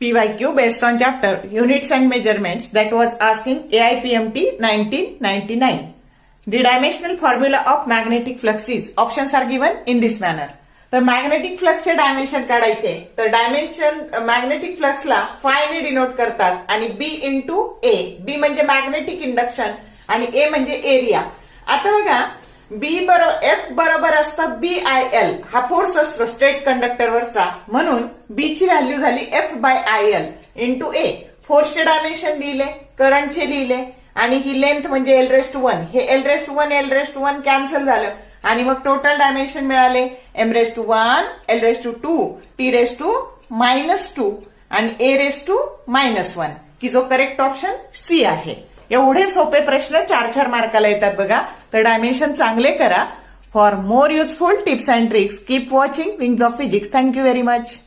PYQ based on chapter Units and Measurements that was asked in AIPMT 1999. The dimensional formula of magnetic flux is, options are given in this manner. तर magnetic फ्लक्सचे dimension काढायचे तर dimension magnetic फ्लक्सला five ने denote करतात आणि बी into ए. बी म्हणजे magnetic induction आणि ए म्हणजे एरिया. आता बघा बी बरोबर एफ बरोबर असतं BIL हा फोर्स असतो स्ट्रेट कंडक्टरवरचा म्हणून बी ची व्हॅल्यू झाली F/IL इंटू ए. फोर्सचे डायमेन्शन लिहिले करंटचे लिहिले आणि ही लेंथ म्हणजे L1 हे L1 कॅन्सल झालं आणि मग टोटल डायमेन्शन मिळाले M1 L2 T-2 आणि A-1 की जो करेक्ट ऑप्शन सी आहे. एवढे सोपे प्रश्न 4-4 मार्काला येतात बघा. तर डायमेन्शन चांगले करा. For more useful tips and tricks keep watching wings of physics. Thank you very much.